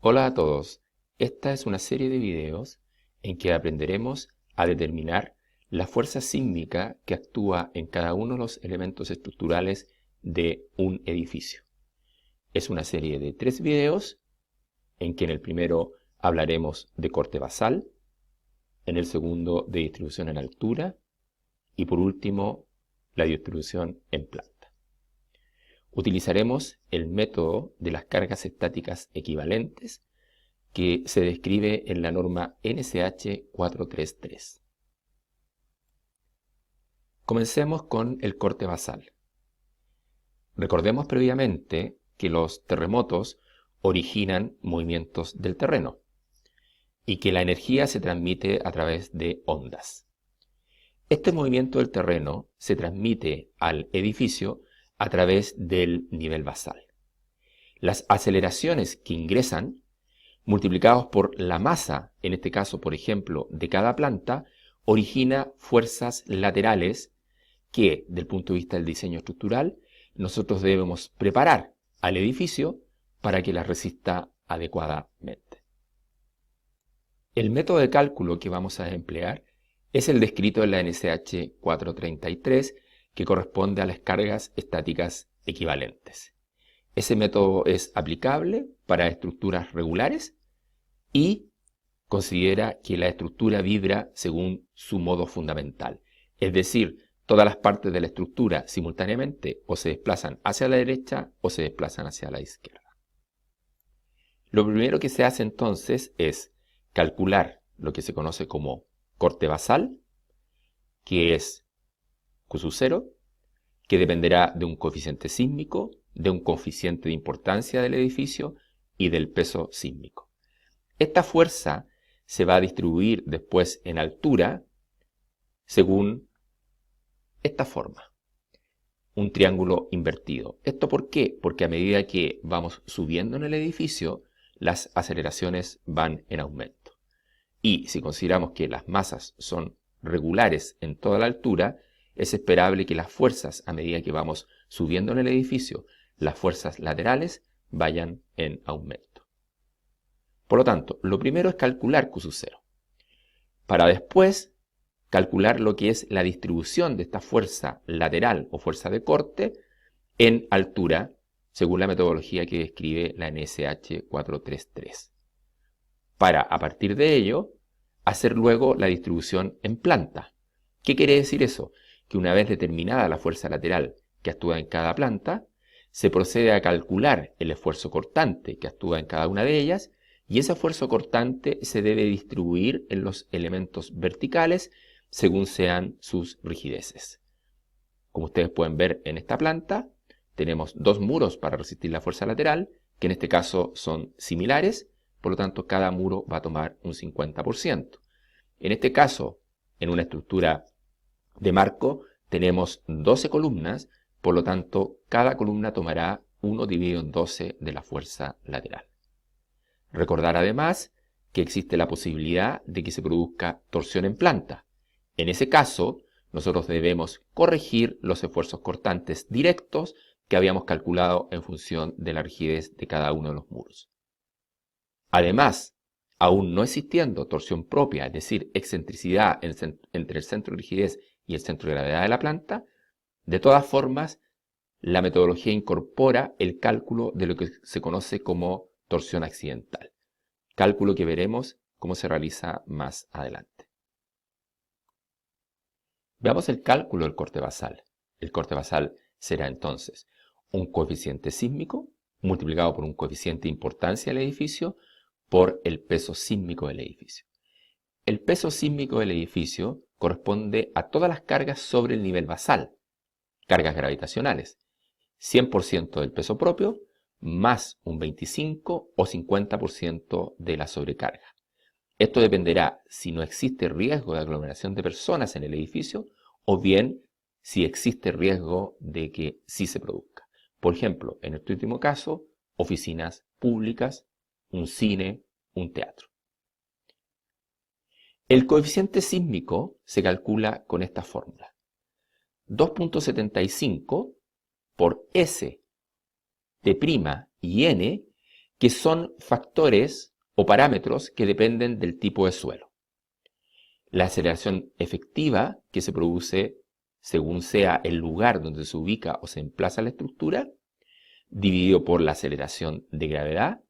Hola a todos, esta es una serie de videos en que aprenderemos a determinar la fuerza sísmica que actúa en cada uno de los elementos estructurales de un edificio. Es una serie de 3 videos en que en el primero hablaremos de corte basal, en el segundo de distribución en altura y por último la distribución en planta. Utilizaremos el método de las cargas estáticas equivalentes que se describe en la norma NSH 433. Comencemos con el corte basal. Recordemos previamente que los terremotos originan movimientos del terreno y que la energía se transmite a través de ondas. Este movimiento del terreno se transmite al edificio a través del nivel basal. Las aceleraciones que ingresan multiplicados por la masa, en este caso, por ejemplo, de cada planta, origina fuerzas laterales que, desde el punto de vista del diseño estructural, nosotros debemos preparar al edificio para que las resista adecuadamente. El método de cálculo que vamos a emplear es el descrito en la NSH 433, que corresponde a las cargas estáticas equivalentes. Ese método es aplicable para estructuras regulares y considera que la estructura vibra según su modo fundamental. Es decir, todas las partes de la estructura simultáneamente o se desplazan hacia la derecha o se desplazan hacia la izquierda. Lo primero que se hace entonces es calcular lo que se conoce como corte basal, que es Q0, que dependerá de un coeficiente sísmico, de un coeficiente de importancia del edificio y del peso sísmico. Esta fuerza se va a distribuir después en altura según esta forma, un triángulo invertido. ¿Esto por qué? Porque a medida que vamos subiendo en el edificio, las aceleraciones van en aumento. Y si consideramos que las masas son regulares en toda la altura, es esperable que las fuerzas, a medida que vamos subiendo en el edificio, las fuerzas laterales vayan en aumento. Por lo tanto, lo primero es calcular Q0, para después calcular lo que es la distribución de esta fuerza lateral o fuerza de corte en altura, según la metodología que describe la NSH 433. Para, a partir de ello, hacer luego la distribución en planta. ¿Qué quiere decir eso? Que una vez determinada la fuerza lateral que actúa en cada planta, se procede a calcular el esfuerzo cortante que actúa en cada una de ellas, y ese esfuerzo cortante se debe distribuir en los elementos verticales según sean sus rigideces. Como ustedes pueden ver en esta planta, tenemos dos muros para resistir la fuerza lateral, que en este caso son similares, por lo tanto cada muro va a tomar un 50%. En este caso, en una estructura de marco, tenemos 12 columnas, por lo tanto cada columna tomará 1 dividido en 12 de la fuerza lateral. Recordar además que existe la posibilidad de que se produzca torsión en planta. En ese caso, nosotros debemos corregir los esfuerzos cortantes directos que habíamos calculado en función de la rigidez de cada uno de los muros. Además, aún no existiendo torsión propia, es decir, excentricidad entre el centro de rigidez y el centro de gravedad de la planta, de todas formas, la metodología incorpora el cálculo de lo que se conoce como torsión accidental, cálculo que veremos cómo se realiza más adelante. Veamos el cálculo del corte basal. El corte basal será entonces un coeficiente sísmico multiplicado por un coeficiente de importancia del edificio por el peso sísmico del edificio. El peso sísmico del edificio corresponde a todas las cargas sobre el nivel basal, cargas gravitacionales, 100% del peso propio más un 25 o 50% de la sobrecarga. Esto dependerá si no existe riesgo de aglomeración de personas en el edificio o bien si existe riesgo de que sí se produzca. Por ejemplo, en este último caso, oficinas públicas, un cine, un teatro. El coeficiente sísmico se calcula con esta fórmula. 2.75 por S, T' y N que son factores o parámetros que dependen del tipo de suelo. La aceleración efectiva, que se produce según sea el lugar donde se ubica o se emplaza la estructura, dividido por la aceleración de gravedad,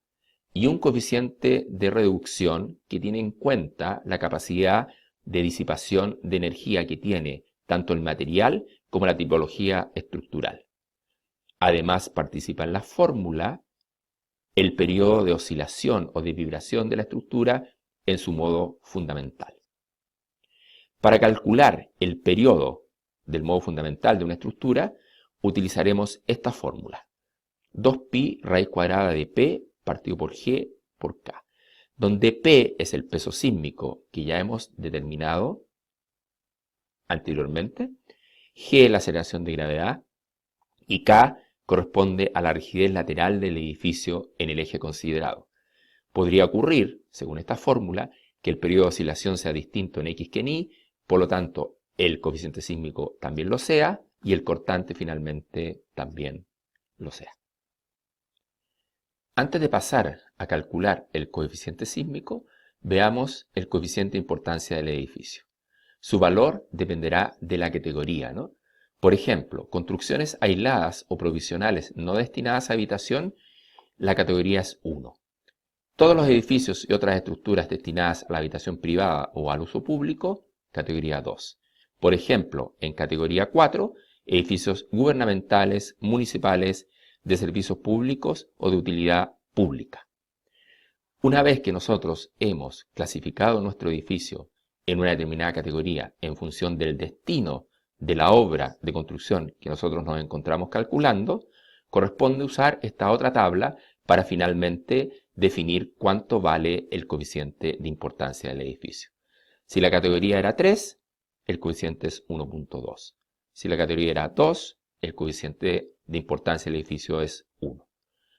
y un coeficiente de reducción que tiene en cuenta la capacidad de disipación de energía que tiene tanto el material como la tipología estructural. Además, participa en la fórmula el periodo de oscilación o de vibración de la estructura en su modo fundamental. Para calcular el periodo del modo fundamental de una estructura, utilizaremos esta fórmula. 2pi raíz cuadrada de P partido por G por K, donde P es el peso sísmico que ya hemos determinado anteriormente, G la aceleración de gravedad y K corresponde a la rigidez lateral del edificio en el eje considerado. Podría ocurrir, según esta fórmula, que el periodo de oscilación sea distinto en X que en Y, por lo tanto el coeficiente sísmico también lo sea y el cortante finalmente también lo sea. Antes de pasar a calcular el coeficiente sísmico, veamos el coeficiente de importancia del edificio. Su valor dependerá de la categoría, ¿no? Por ejemplo, construcciones aisladas o provisionales no destinadas a habitación, la categoría es 1. Todos los edificios y otras estructuras destinadas a la habitación privada o al uso público, categoría 2. Por ejemplo, en categoría 4, edificios gubernamentales, municipales, de servicios públicos o de utilidad pública. Una vez que nosotros hemos clasificado nuestro edificio en una determinada categoría en función del destino de la obra de construcción que nosotros nos encontramos calculando, corresponde usar esta otra tabla para finalmente definir cuánto vale el coeficiente de importancia del edificio. Si la categoría era 3, el coeficiente es 1.2. Si la categoría era 2, el coeficiente de importancia del edificio es 1.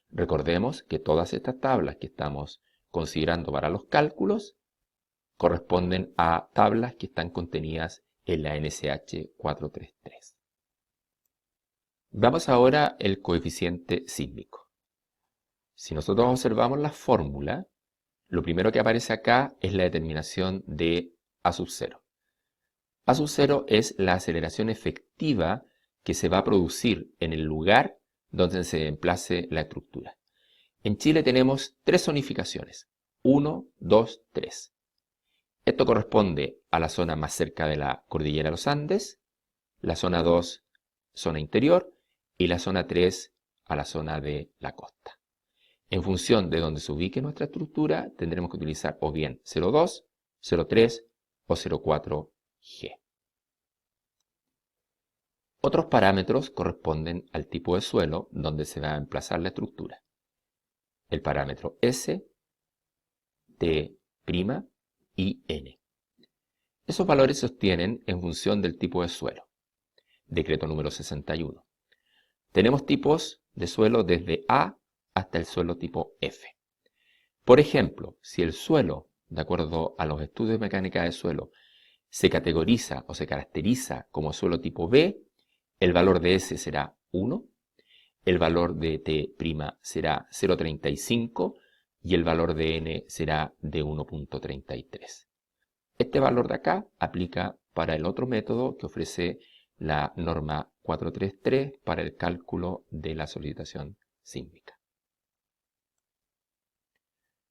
Recordemos que todas estas tablas que estamos considerando para los cálculos corresponden a tablas que están contenidas en la NSH 433. Veamos ahora el coeficiente sísmico. Si nosotros observamos la fórmula, lo primero que aparece acá es la determinación de A sub 0. A sub 0 es la aceleración efectiva que se va a producir en el lugar donde se emplace la estructura. En Chile tenemos 3 zonificaciones, 1, 2, 3. Esto corresponde a la zona más cerca de la cordillera de los Andes, la zona 2, zona interior, y la zona 3, a la zona de la costa. En función de donde se ubique nuestra estructura, tendremos que utilizar o bien 0,2, 0,3 o 0,4G. Otros parámetros corresponden al tipo de suelo donde se va a emplazar la estructura. El parámetro S, T' y N. Esos valores se obtienen en función del tipo de suelo. Decreto número 61. Tenemos tipos de suelo desde A hasta el suelo tipo F. Por ejemplo, si el suelo, de acuerdo a los estudios de mecánica de suelo, se categoriza o se caracteriza como suelo tipo B, el valor de S será 1, el valor de T' será 0,35 y el valor de N será de 1.33. Este valor de acá aplica para el otro método que ofrece la norma 433 para el cálculo de la solicitación sísmica.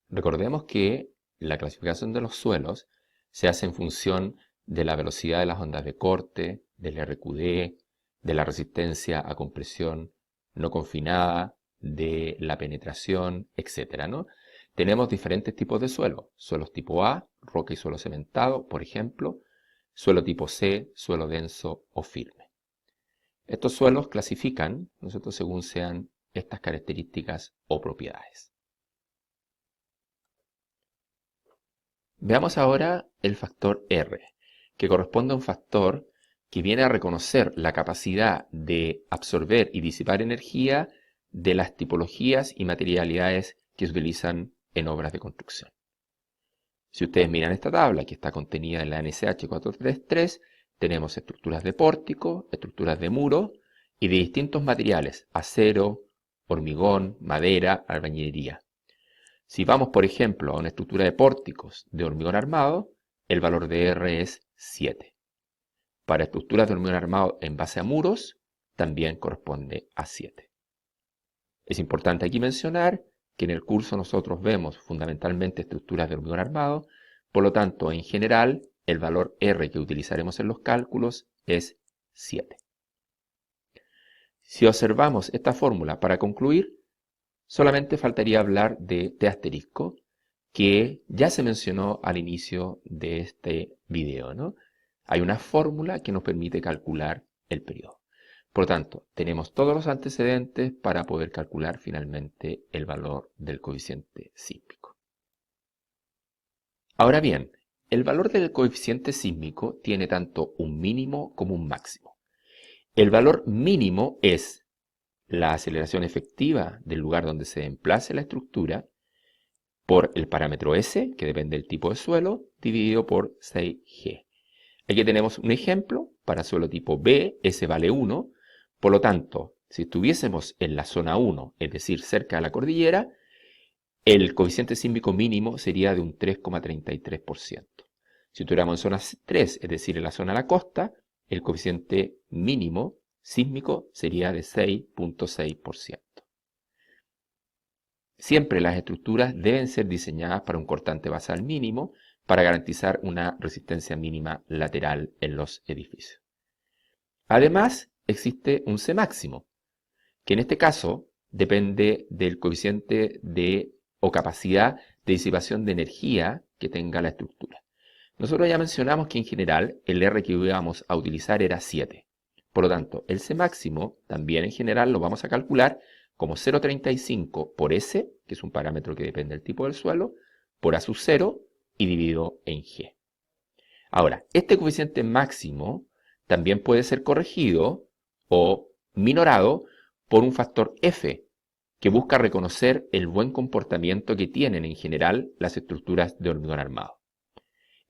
Recordemos que la clasificación de los suelos se hace en función de la velocidad de las ondas de corte, del RQD, de la resistencia a compresión no confinada, de la penetración, etc., ¿no? Tenemos diferentes tipos de suelo. Suelos tipo A, roca y suelo cementado, por ejemplo. Suelo tipo C, suelo denso o firme. Estos suelos clasifican, nosotros, según sean estas características o propiedades. Veamos ahora el factor R, que corresponde a un factor que viene a reconocer la capacidad de absorber y disipar energía de las tipologías y materialidades que se utilizan en obras de construcción. Si ustedes miran esta tabla que está contenida en la NSH 433, tenemos estructuras de pórtico, estructuras de muro y de distintos materiales, acero, hormigón, madera, albañilería. Si vamos, por ejemplo, a una estructura de pórticos de hormigón armado, el valor de R es 7. Para estructuras de hormigón armado en base a muros, también corresponde a 7. Es importante aquí mencionar que en el curso nosotros vemos fundamentalmente estructuras de hormigón armado, por lo tanto, en general, el valor R que utilizaremos en los cálculos es 7. Si observamos esta fórmula para concluir, solamente faltaría hablar de T asterisco, que ya se mencionó al inicio de este video, ¿no? Hay una fórmula que nos permite calcular el periodo. Por lo tanto, tenemos todos los antecedentes para poder calcular finalmente el valor del coeficiente sísmico. Ahora bien, el valor del coeficiente sísmico tiene tanto un mínimo como un máximo. El valor mínimo es la aceleración efectiva del lugar donde se emplace la estructura por el parámetro S, que depende del tipo de suelo, dividido por 6G. Aquí tenemos un ejemplo para suelo tipo B, S vale 1, por lo tanto, si estuviésemos en la zona 1, es decir, cerca de la cordillera, el coeficiente sísmico mínimo sería de un 3,33%. Si estuviéramos en zona 3, es decir, en la zona de la costa, el coeficiente mínimo sísmico sería de 6,6%. Siempre las estructuras deben ser diseñadas para un cortante basal mínimo para garantizar una resistencia mínima lateral en los edificios. Además, existe un C máximo, que en este caso depende del coeficiente o capacidad de disipación de energía que tenga la estructura. Nosotros ya mencionamos que en general el R que íbamos a utilizar era 7. Por lo tanto, el C máximo también en general lo vamos a calcular como 0,35 por S, que es un parámetro que depende del tipo del suelo, por A sub 0 y dividido en G. Ahora, este coeficiente máximo también puede ser corregido o minorado por un factor F, que busca reconocer el buen comportamiento que tienen en general las estructuras de hormigón armado.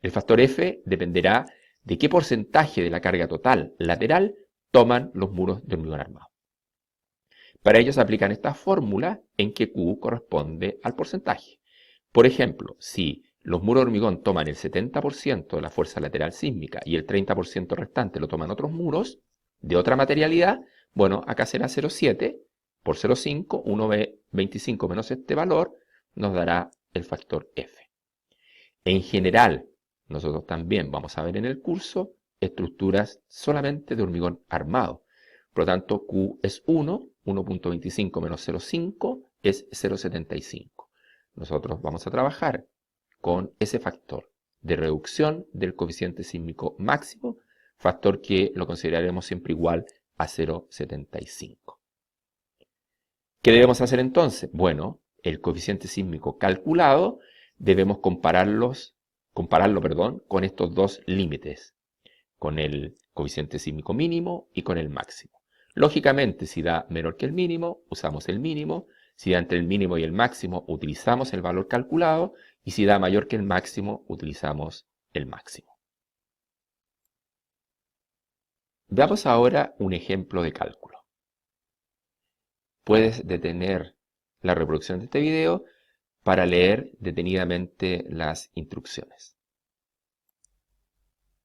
El factor F dependerá de qué porcentaje de la carga total lateral toman los muros de hormigón armado. Para ello se aplican estas fórmulas en que Q corresponde al porcentaje. Por ejemplo, si los muros de hormigón toman el 70% de la fuerza lateral sísmica y el 30% restante lo toman otros muros de otra materialidad, bueno, acá será 0,7 por 0,5, 1,25 menos este valor nos dará el factor F. En general, nosotros también vamos a ver en el curso estructuras solamente de hormigón armado. Por lo tanto, Q es 1, 1.25 menos 0,5 es 0,75. Nosotros vamos a trabajar con ese factor de reducción del coeficiente sísmico máximo, factor que lo consideraremos siempre igual a 0,75. ¿Qué debemos hacer entonces? Bueno, el coeficiente sísmico calculado debemos compararlo, con estos dos límites, con el coeficiente sísmico mínimo y con el máximo. Lógicamente, si da menor que el mínimo, usamos el mínimo. Si da entre el mínimo y el máximo, utilizamos el valor calculado. Y si da mayor que el máximo, utilizamos el máximo. Veamos ahora un ejemplo de cálculo. Puedes detener la reproducción de este video para leer detenidamente las instrucciones.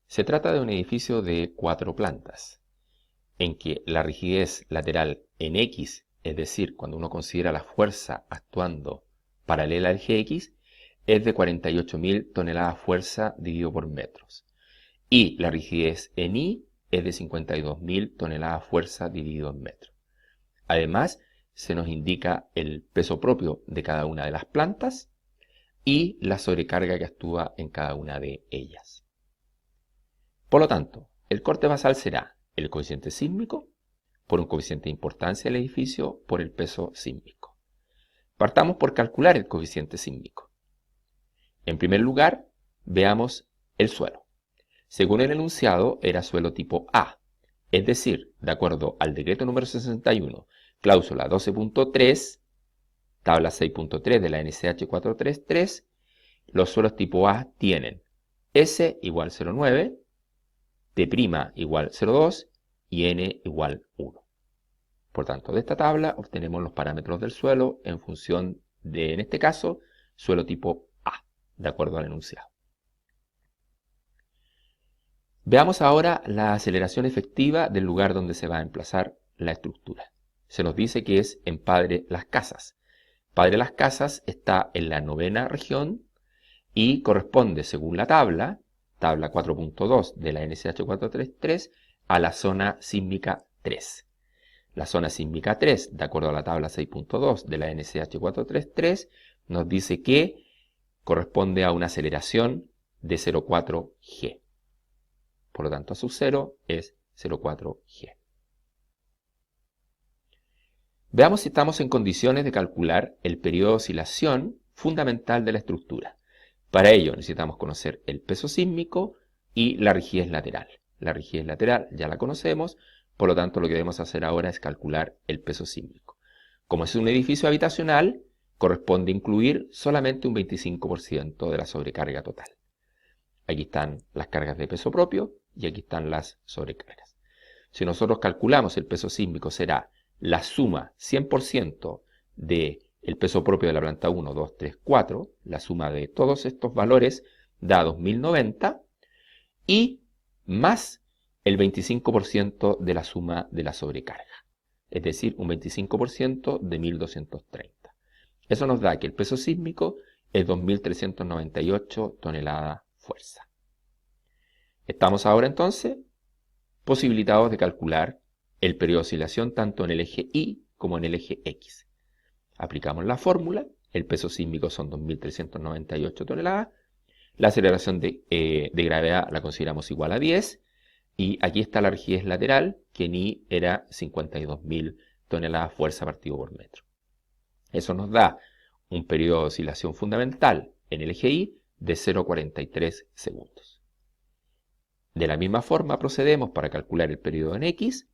Se trata de un edificio de 4 plantas, en que la rigidez lateral en X, es decir, cuando uno considera la fuerza actuando paralela al eje X, es de 48.000 toneladas fuerza dividido por metros. Y la rigidez en Y es de 52.000 toneladas fuerza dividido en metros. Además, se nos indica el peso propio de cada una de las plantas y la sobrecarga que actúa en cada una de ellas. Por lo tanto, el corte basal será el coeficiente sísmico por un coeficiente de importancia del edificio por el peso sísmico. Partamos por calcular el coeficiente sísmico. En primer lugar, veamos el suelo. Según el enunciado, era suelo tipo A, es decir, de acuerdo al decreto número 61, cláusula 12.3, tabla 6.3 de la NCH 433, los suelos tipo A tienen S igual 0,9, T' igual 0,2 y N igual 1. Por tanto, de esta tabla obtenemos los parámetros del suelo en función de, en este caso, suelo tipo A, de acuerdo al enunciado. Veamos ahora la aceleración efectiva del lugar donde se va a emplazar la estructura. Se nos dice que es en Padre Las Casas. Padre Las Casas está en la 9ª región y corresponde, según la tabla 4.2 de la NSH 433, a la zona sísmica 3. La zona sísmica 3, de acuerdo a la tabla 6.2 de la NSH 433, nos dice que corresponde a una aceleración de 0,4 G. Por lo tanto, a sub 0 es 0,4 G. Veamos si estamos en condiciones de calcular el periodo de oscilación fundamental de la estructura. Para ello necesitamos conocer el peso sísmico y la rigidez lateral. La rigidez lateral ya la conocemos, por lo tanto lo que debemos hacer ahora es calcular el peso sísmico. Como es un edificio habitacional, corresponde incluir solamente un 25% de la sobrecarga total. Aquí están las cargas de peso propio y aquí están las sobrecargas. Si nosotros calculamos el peso sísmico, será la suma 100% del peso propio de la planta 1, 2, 3, 4, la suma de todos estos valores da 2090 y más el 25% de la suma de la sobrecarga, es decir, un 25% de 1230. Eso nos da que el peso sísmico es 2398 toneladas fuerza. Estamos ahora entonces posibilitados de calcular el periodo de oscilación tanto en el eje Y como en el eje X. Aplicamos la fórmula, el peso sísmico son 2398 toneladas, la aceleración de gravedad la consideramos igual a 10, y aquí está la rigidez lateral, que en I era 52.000 toneladas fuerza partido por metro. Eso nos da un periodo de oscilación fundamental en el eje Y de 0,43 segundos. De la misma forma procedemos para calcular el periodo en X.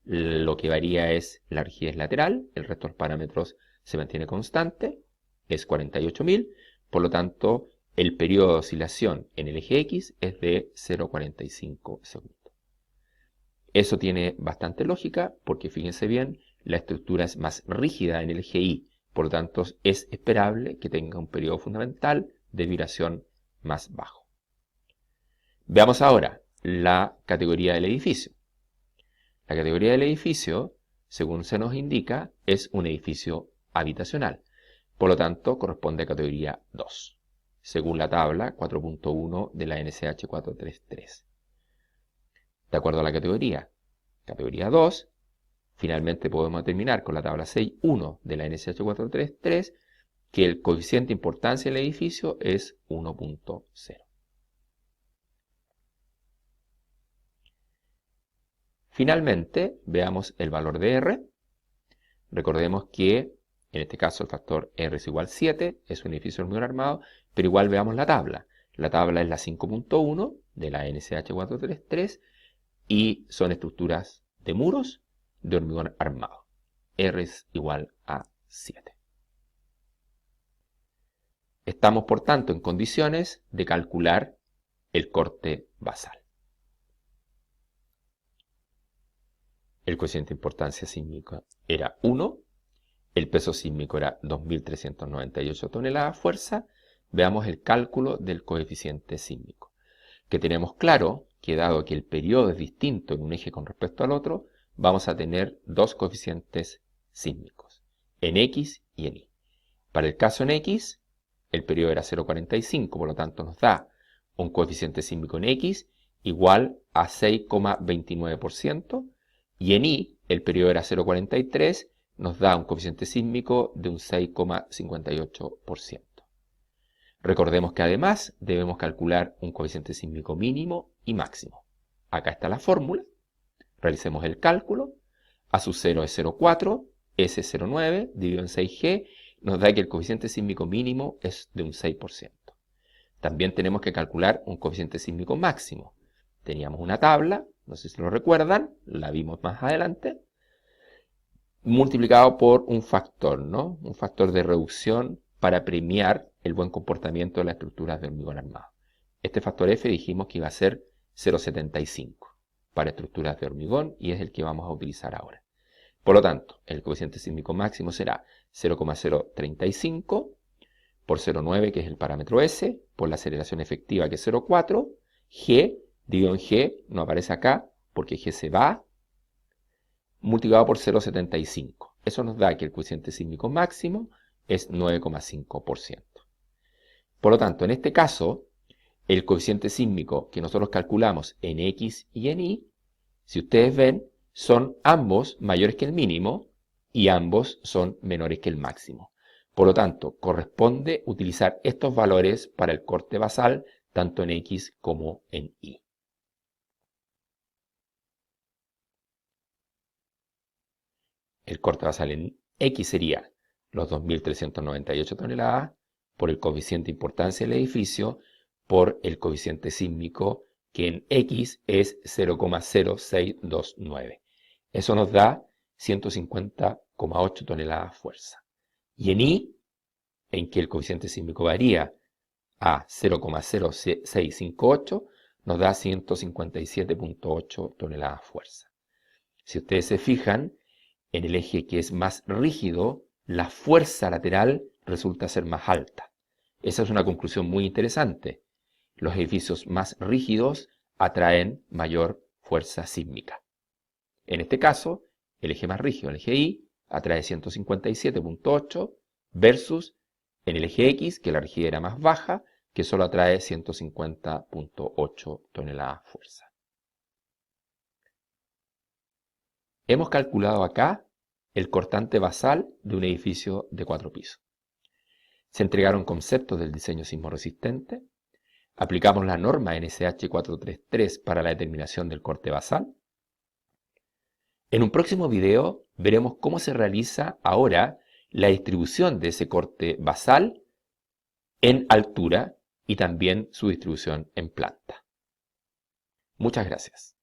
Lo que varía es la rigidez lateral, el resto de los parámetros se mantiene constante, es 48.000, por lo tanto el periodo de oscilación en el eje X es de 0,45 segundos. Eso tiene bastante lógica porque fíjense bien, la estructura es más rígida en el eje Y, por lo tanto es esperable que tenga un periodo fundamental de vibración más bajo. Veamos ahora la categoría del edificio. La categoría del edificio, según se nos indica, es un edificio habitacional. Por lo tanto, corresponde a categoría 2, según la tabla 4.1 de la NSH 433. De acuerdo a la categoría 2, finalmente podemos terminar con la tabla 6.1 de la NSH 433, que el coeficiente de importancia del edificio es 1.0. Finalmente, veamos el valor de R. Recordemos que, en este caso, el factor R es igual a 7, es un edificio de hormigón armado, pero igual veamos la tabla. La tabla es la 5.1 de la NSH 433 y son estructuras de muros de hormigón armado. R es igual a 7. Estamos, por tanto, en condiciones de calcular el corte basal. El coeficiente de importancia sísmica era 1, el peso sísmico era 2.398 toneladas fuerza. Veamos el cálculo del coeficiente sísmico, que tenemos claro que dado que el periodo es distinto en un eje con respecto al otro, vamos a tener dos coeficientes sísmicos, en X y en Y. Para el caso en X, el periodo era 0,45, por lo tanto nos da un coeficiente sísmico en X igual a 6,29%, y en Y, el periodo era 0,43, nos da un coeficiente sísmico de un 6,58%. Recordemos que además debemos calcular un coeficiente sísmico mínimo y máximo. Acá está la fórmula, realicemos el cálculo, A sub 0 es 0,4, S es 0,9, dividido en 6G, nos da que el coeficiente sísmico mínimo es de un 6%. También tenemos que calcular un coeficiente sísmico máximo. Teníamos una tabla, no sé si lo recuerdan, la vimos más adelante, multiplicado por un factor, ¿no? Un factor de reducción para premiar el buen comportamiento de las estructuras de hormigón armado. Este factor F dijimos que iba a ser 0,75 para estructuras de hormigón y es el que vamos a utilizar ahora. Por lo tanto, el coeficiente sísmico máximo será 0,035 por 0,9, que es el parámetro S, por la aceleración efectiva, que es 0,4, G, dividido en G, no aparece acá, porque G se va, multiplicado por 0,75. Eso nos da que el coeficiente sísmico máximo es 9,5%. Por lo tanto, en este caso, el coeficiente sísmico que nosotros calculamos en X y en Y, si ustedes ven, son ambos mayores que el mínimo y ambos son menores que el máximo. Por lo tanto, corresponde utilizar estos valores para el corte basal tanto en X como en Y. El corte basal en X sería los 2.398 toneladas por el coeficiente de importancia del edificio por el coeficiente sísmico que en X es 0,0629. Eso nos da 150,8 toneladas fuerza. Y en Y, en que el coeficiente sísmico varía a 0,0658, nos da 157,8 toneladas fuerza. Si ustedes se fijan, en el eje que es más rígido, la fuerza lateral resulta ser más alta. Esa es una conclusión muy interesante. Los edificios más rígidos atraen mayor fuerza sísmica. En este caso, el eje más rígido, el eje Y, atrae 157,8 versus en el eje X, que la rigidez era más baja, que solo atrae 150,8 toneladas fuerza. Hemos calculado acá el cortante basal de un edificio de 4 pisos. Se entregaron conceptos del diseño sismorresistente, aplicamos la norma NSH 433 para la determinación del corte basal. En un próximo video veremos cómo se realiza ahora la distribución de ese corte basal en altura y también su distribución en planta. Muchas gracias.